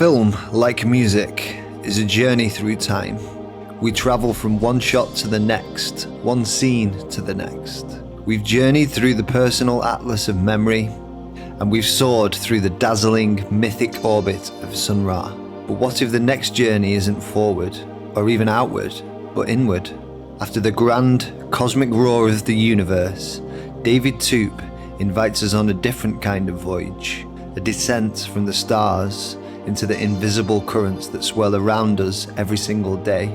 Film, like music, is a journey through time. We travel from one shot to the next, one scene to the next. We've journeyed through the personal atlas of memory, and we've soared through the dazzling, mythic orbit of Sun Ra. But what if the next journey isn't forward, or even outward, but inward? After the grand, cosmic roar of the universe, David Toop invites us on a different kind of voyage, a descent from the stars into the invisible currents that swirl around us every single day.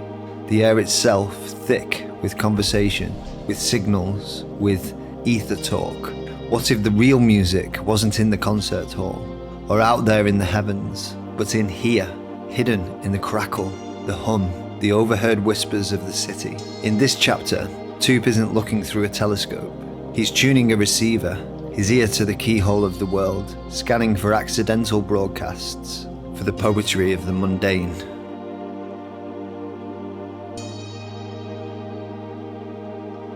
The air itself thick with conversation, with signals, with Æther talk. What if the real music wasn't in the concert hall, or out there in the heavens, but in here, hidden in the crackle, the hum, the overheard whispers of the city? In this chapter, Toop isn't looking through a telescope. He's tuning a receiver, his ear to the keyhole of the world, scanning for accidental broadcasts, for the poetry of the mundane.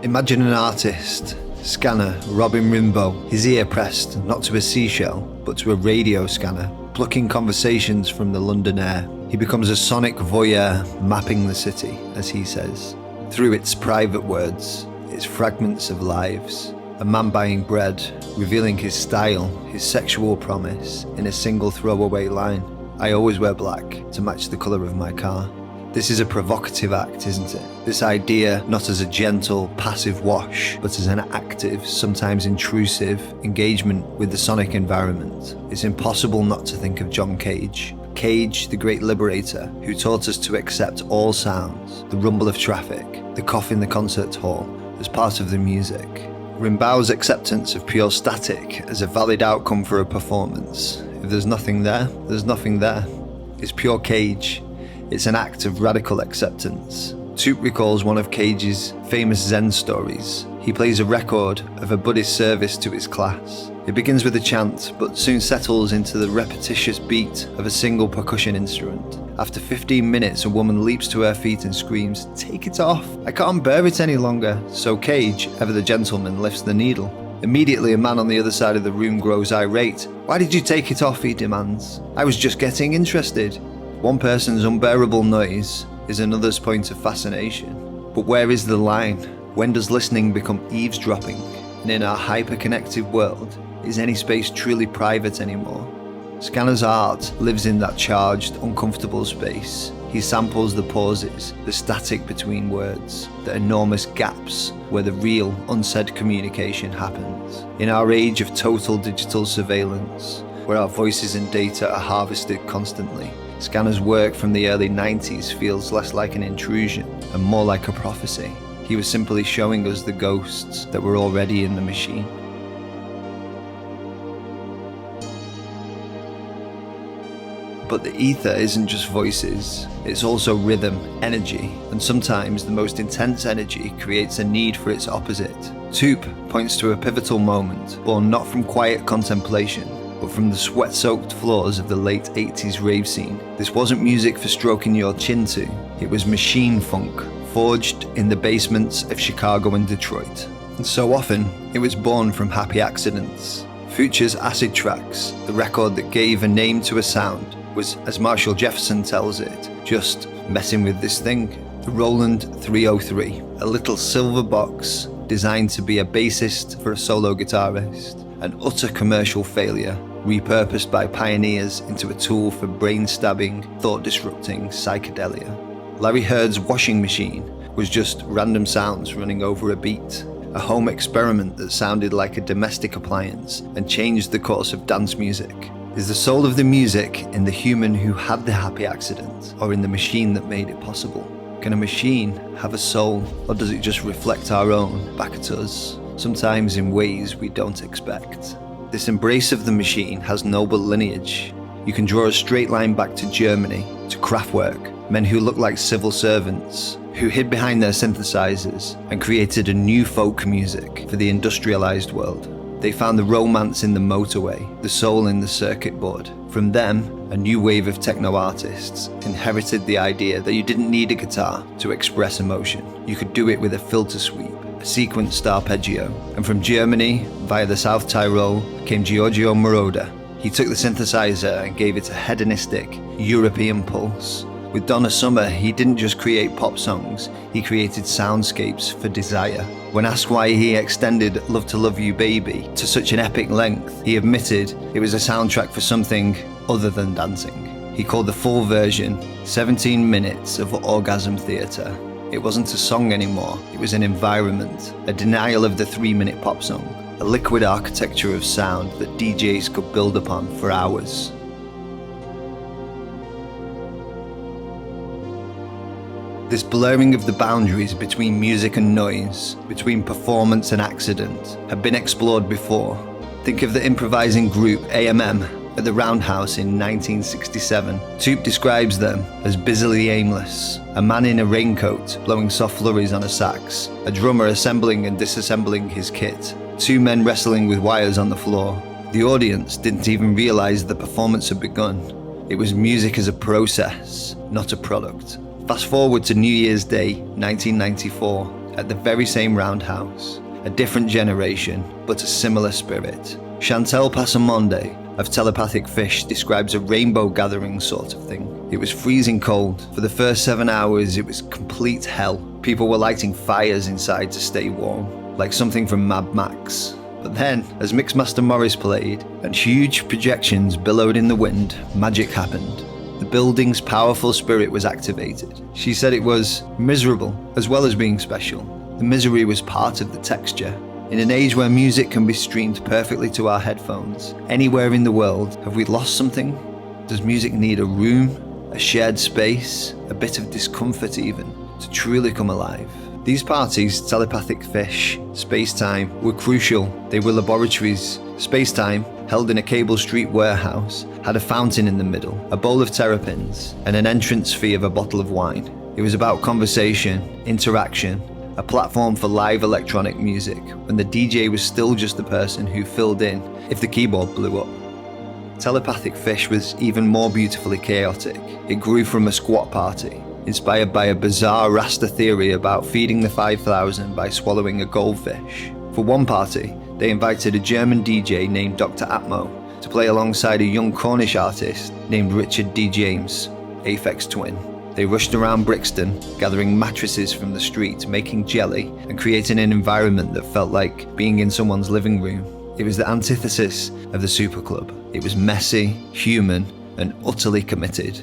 Imagine an artist, scanner, robbing Rimbaud, his ear pressed not to a seashell, but to a radio scanner, plucking conversations from the London air. He becomes a sonic voyeur, mapping the city, as he says, through its private words, its fragments of lives. A man buying bread, revealing his style, his sexual promise, in a single throwaway line. I always wear black to match the colour of my car. This is a provocative act, isn't it? This idea not as a gentle, passive wash, but as an active, sometimes intrusive, engagement with the sonic environment. It's impossible not to think of John Cage. Cage, the great liberator, who taught us to accept all sounds, the rumble of traffic, the cough in the concert hall, as part of the music. Rimbaud's acceptance of pure static as a valid outcome for a performance. If there's nothing there, there's nothing there. It's pure Cage. It's an act of radical acceptance. Toop recalls one of Cage's famous Zen stories. He plays a record of a Buddhist service to his class. It begins with a chant, but soon settles into the repetitious beat of a single percussion instrument. After 15 minutes, a woman leaps to her feet and screams, "Take it off! I can't bear it any longer." So Cage, ever the gentleman, lifts the needle. Immediately, a man on the other side of the room grows irate. "Why did you take it off?" he demands. "I was just getting interested." One person's unbearable noise is another's point of fascination. But where is the line? When does listening become eavesdropping? And in our hyper-connected world, is any space truly private anymore? Scanner's art lives in that charged, uncomfortable space. He samples the pauses, the static between words, the enormous gaps where the real, unsaid communication happens. In our age of total digital surveillance, where our voices and data are harvested constantly, Scanner's work from the early 90s feels less like an intrusion and more like a prophecy. He was simply showing us the ghosts that were already in the machine. But the Æther isn't just voices, it's also rhythm, energy, and sometimes the most intense energy creates a need for its opposite. Toop points to a pivotal moment, born not from quiet contemplation, but from the sweat-soaked floors of the late 80s rave scene. This wasn't music for stroking your chin to, it was machine funk, forged in the basements of Chicago and Detroit. And so often, it was born from happy accidents. Phuture's Acid Tracks, the record that gave a name to a sound, was, as Marshall Jefferson tells it, just messing with this thing. The Roland 303, a little silver box designed to be a bassist for a solo guitarist, an utter commercial failure, repurposed by pioneers into a tool for brain-stabbing, thought-disrupting psychedelia. Larry Heard's washing machine was just random sounds running over a beat, a home experiment that sounded like a domestic appliance and changed the course of dance music. Is the soul of the music in the human who had the happy accident, or in the machine that made it possible? Can a machine have a soul, or does it just reflect our own back at us, sometimes in ways we don't expect? This embrace of the machine has noble lineage. You can draw a straight line back to Germany, to Kraftwerk, men who looked like civil servants, who hid behind their synthesizers and created a new folk music for the industrialized world. They found the romance in the motorway, the soul in the circuit board. From them, a new wave of techno artists inherited the idea that you didn't need a guitar to express emotion. You could do it with a filter sweep, a sequenced arpeggio. And from Germany, via the South Tyrol, came Giorgio Moroder, He took the synthesizer and gave it a hedonistic, European pulse. With Donna Summer, he didn't just create pop songs, he created soundscapes for desire. When asked why he extended Love to Love You Baby to such an epic length, he admitted it was a soundtrack for something other than dancing. He called the full version 17 minutes of orgasm theatre. It wasn't a song anymore, it was an environment, a denial of the 3-minute pop song, a liquid architecture of sound that DJs could build upon for hours. This blurring of the boundaries between music and noise, between performance and accident, had been explored before. Think of the improvising group AMM at the Roundhouse in 1967. Toop describes them as busily aimless, a man in a raincoat blowing soft flurries on a sax, a drummer assembling and disassembling his kit, 2 men wrestling with wires on the floor. The audience didn't even realize the performance had begun. It was music as a process, not a product. Fast forward to New Year's Day, 1994, at the very same Roundhouse. A different generation, but a similar spirit. Chantal Passamonde of Telepathic Fish describes a rainbow gathering sort of thing. It was freezing cold. For the first 7 hours, it was complete hell. People were lighting fires inside to stay warm, like something from Mad Max. But then, as Mixmaster Morris played, and huge projections billowed in the wind, magic happened. The building's powerful spirit was activated. She said it was miserable, as well as being special. The misery was part of the texture. In an age where music can be streamed perfectly to our headphones, anywhere in the world, have we lost something? Does music need a room, a shared space, a bit of discomfort even, to truly come alive? These parties, Telepathic Fish, Space-Time, were crucial. They were laboratories. Space-Time, held in a Cable Street warehouse, had a fountain in the middle, a bowl of terrapins, and an entrance fee of a bottle of wine. It was about conversation, interaction, a platform for live electronic music, when the DJ was still just the person who filled in if the keyboard blew up. Telepathic Fish was even more beautifully chaotic. It grew from a squat party, inspired by a bizarre Rasta theory about feeding the 5,000 by swallowing a goldfish. For one party, they invited a German DJ named Dr. Atmo to play alongside a young Cornish artist named Richard D. James, Aphex Twin. They rushed around Brixton, gathering mattresses from the street, making jelly, and creating an environment that felt like being in someone's living room. It was the antithesis of the superclub. It was messy, human, and utterly committed.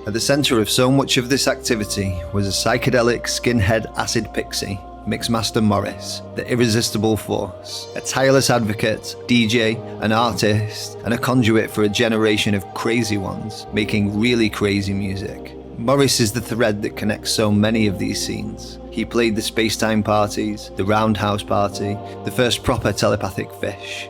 At the centre of so much of this activity was a psychedelic skinhead acid pixie, Mixmaster Morris, the irresistible force, a tireless advocate, DJ, an artist, and a conduit for a generation of crazy ones, making really crazy music. Morris is the thread that connects so many of these scenes. He played the Space-Time parties, the Roundhouse party, the first proper Telepathic Fish.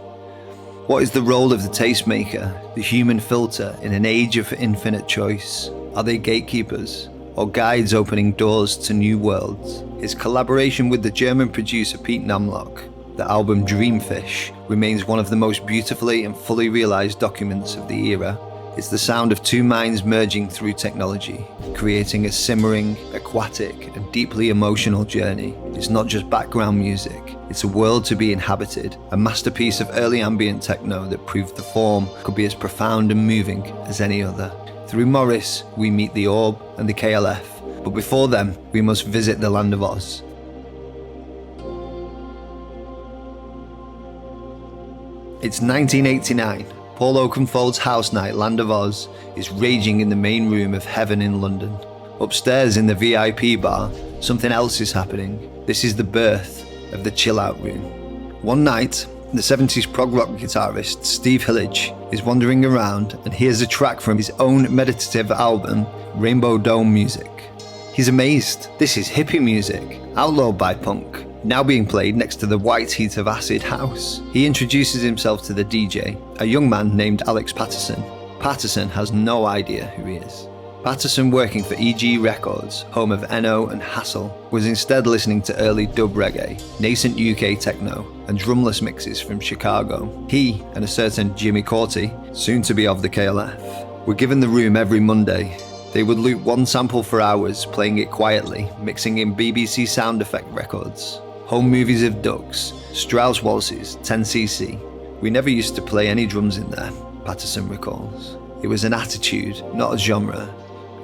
What is the role of the tastemaker, the human filter, in an age of infinite choice? Are they gatekeepers, or guides opening doors to new worlds? His collaboration with the German producer Pete Namlock, the album Dreamfish, remains one of the most beautifully and fully realized documents of the era. It's the sound of 2 minds merging through technology, creating a simmering, aquatic, and deeply emotional journey. It's not just background music, it's a world to be inhabited, a masterpiece of early ambient techno that proved the form could be as profound and moving as any other. Through Morris, we meet the Orb and the KLF, but before them, we must visit the Land of Oz. It's 1989. Paul Oakenfold's house night, Land of Oz, is raging in the main room of Heaven in London. Upstairs in the VIP bar, something else is happening. This is the birth of the chill out room. One night, the 70s prog rock guitarist Steve Hillage is wandering around and hears a track from his own meditative album, Rainbow Dome Music. He's amazed. This is hippie music, outlawed by punk, now being played next to the white heat of acid house. He introduces himself to the DJ, a young man named Alex Patterson. Patterson has no idea who he is. Patterson, working for EG Records, home of Eno and Hassel, was instead listening to early dub reggae, nascent UK techno, and drumless mixes from Chicago. He and a certain Jimmy Corti, soon to be of the KLF, were given the room every Monday. They would loop one sample for hours, playing it quietly, mixing in BBC sound effect records. home movies of ducks, Strauss waltzes, 10cc. We never used to play any drums in there, Patterson recalls. It was an attitude, not a genre.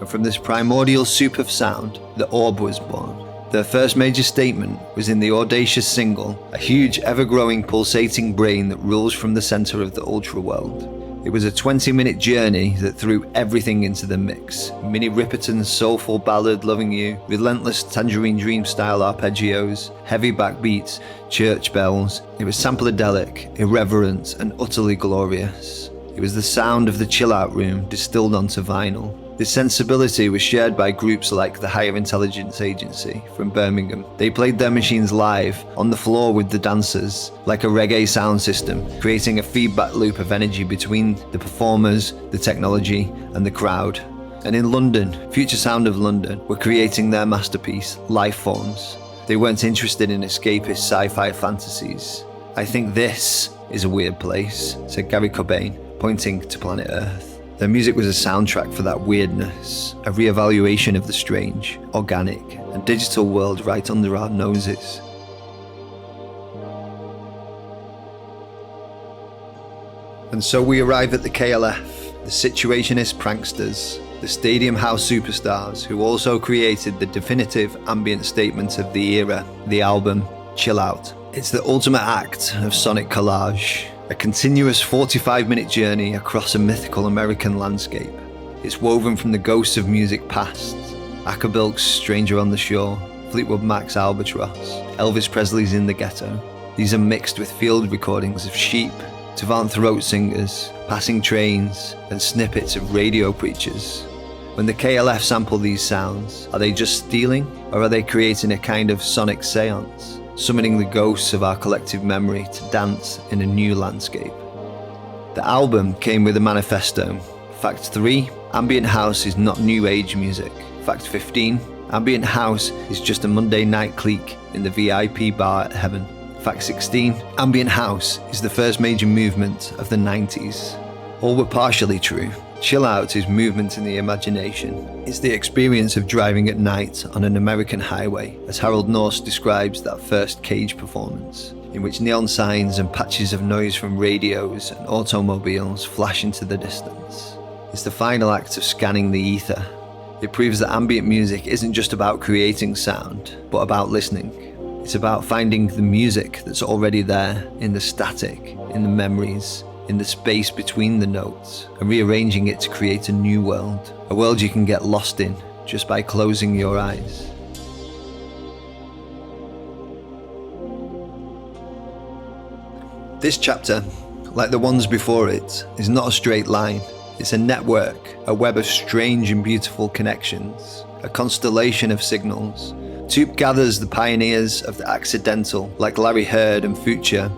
And from this primordial soup of sound, the orb was born. Their first major statement was in the audacious single, a huge, ever-growing, pulsating brain that rules from the center of the ultra world. It was a 20-minute journey that threw everything into the mix. Minnie Riperton's soulful ballad Loving You, relentless Tangerine Dream style arpeggios, heavy backbeats, church bells. It was sampledelic, irreverent, and utterly glorious. It was the sound of the chill-out room distilled onto vinyl. This sensibility was shared by groups like the Higher Intelligence Agency from Birmingham. They played their machines live, on the floor with the dancers, like a reggae sound system, creating a feedback loop of energy between the performers, the technology, and the crowd. And in London, Future Sound of London were creating their masterpiece, Life Forms. They weren't interested in escapist sci-fi fantasies. I think this is a weird place, said Gary Cobain, pointing to planet Earth. Their music was a soundtrack for that weirdness, a re-evaluation of the strange, organic, and digital world right under our noses. And so we arrive at the KLF, the situationist pranksters, the stadium house superstars who also created the definitive ambient statement of the era, the album Chill Out. It's the ultimate act of sonic collage. A continuous 45-minute journey across a mythical American landscape. It's woven from the ghosts of music past, Acapulco's Stranger on the Shore, Fleetwood Mac's Albatross, Elvis Presley's In the Ghetto. These are mixed with field recordings of sheep, Tavant throat singers, passing trains, and snippets of radio preachers. When the KLF sample these sounds, are they just stealing, or are they creating a kind of sonic seance? Summoning the ghosts of our collective memory to dance in a new landscape. The album came with a manifesto. Fact 3, ambient house is not new age music. Fact 15, ambient house is just a Monday night clique in the VIP bar at Heaven. Fact 16, ambient house is the first major movement of the 90s. All were partially true. Chill out is movement in the imagination. It's the experience of driving at night on an American highway, as Harold Norse describes that first Cage performance, in which neon signs and patches of noise from radios and automobiles flash into the distance. It's the final act of scanning the ether. It proves that ambient music isn't just about creating sound, but about listening. It's about finding the music that's already there, in the static, in the memories, in the space between the notes, and rearranging it to create a new world, a world you can get lost in just by closing your eyes. This chapter, like the ones before it, is not a straight line. It's a network, a web of strange and beautiful connections, a constellation of signals. Toop gathers the pioneers of the accidental, like Larry Heard and Phuture,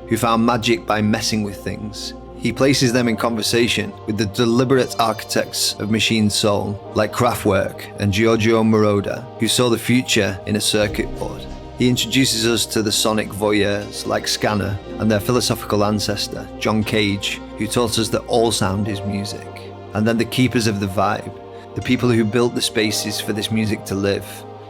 who found magic by messing with things. He places them in conversation with the deliberate architects of machine soul, like Kraftwerk and Giorgio Moroder, who saw the future in a circuit board. He introduces us to the sonic voyeurs, like Scanner, and their philosophical ancestor, John Cage, who taught us that all sound is music. And then the keepers of the vibe, the people who built the spaces for this music to live,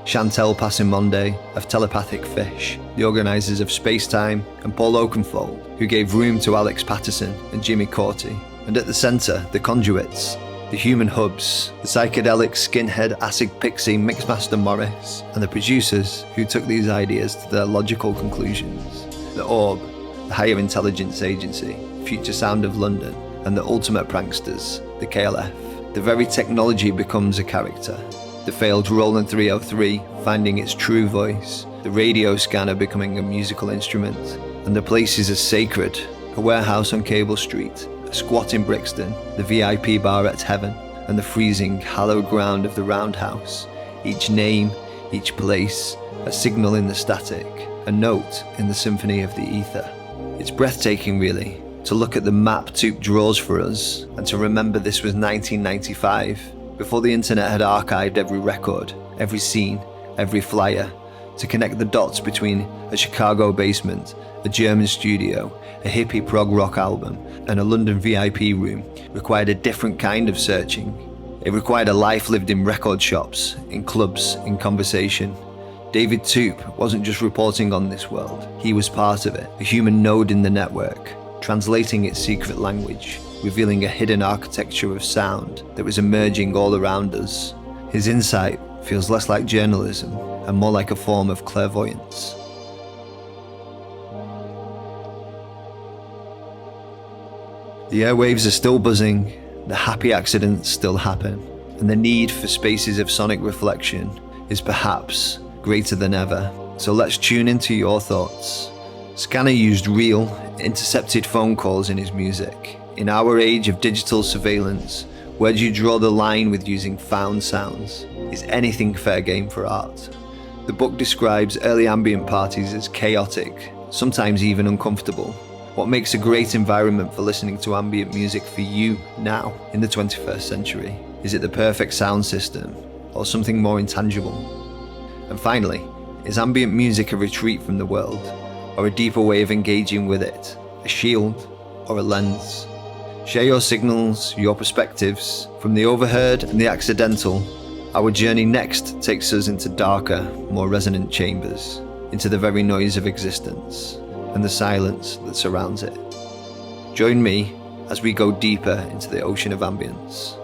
Chantal Passamonde of Telepathic Fish, the organisers of Space-Time, and Paul Oakenfold, who gave room to Alex Patterson and Jimmy Corti. And at the centre, the conduits, the human hubs, the psychedelic skinhead acid pixie Mixmaster Morris, and the producers who took these ideas to their logical conclusions. The Orb, the Higher Intelligence Agency, Future Sound of London, and the ultimate pranksters, the KLF. The very technology becomes a character. The failed Roland 303 finding its true voice, the radio scanner becoming a musical instrument, and the places as sacred, a warehouse on Cable Street, a squat in Brixton, the VIP bar at Heaven, and the freezing, hallowed ground of the Roundhouse. Each name, each place, a signal in the static, a note in the symphony of the ether. It's breathtaking, really, to look at the map Toop draws for us, and to remember this was 1995, before the internet had archived every record, every scene, every flyer, to connect the dots between a Chicago basement, a German studio, a hippie prog rock album, and a London VIP room required a different kind of searching. It required a life lived in record shops, in clubs, in conversation. David Toop wasn't just reporting on this world, he was part of it, a human node in the network, translating its secret language, revealing a hidden architecture of sound that was emerging all around us. His insight feels less like journalism and more like a form of clairvoyance. The airwaves are still buzzing, the happy accidents still happen, and the need for spaces of sonic reflection is perhaps greater than ever. So let's tune into your thoughts. Scanner used real, intercepted phone calls in his music. In our age of digital surveillance, where do you draw the line with using found sounds? Is anything fair game for art? The book describes early ambient parties as chaotic, sometimes even uncomfortable. What makes a great environment for listening to ambient music for you now, in the 21st century? Is it the perfect sound system, or something more intangible? And finally, is ambient music a retreat from the world, or a deeper way of engaging with it, a shield or a lens? Share your signals, your perspectives. From the overheard and the accidental, our journey next takes us into darker, more resonant chambers, into the very noise of existence, and the silence that surrounds it. Join me as we go deeper into the ocean of ambience.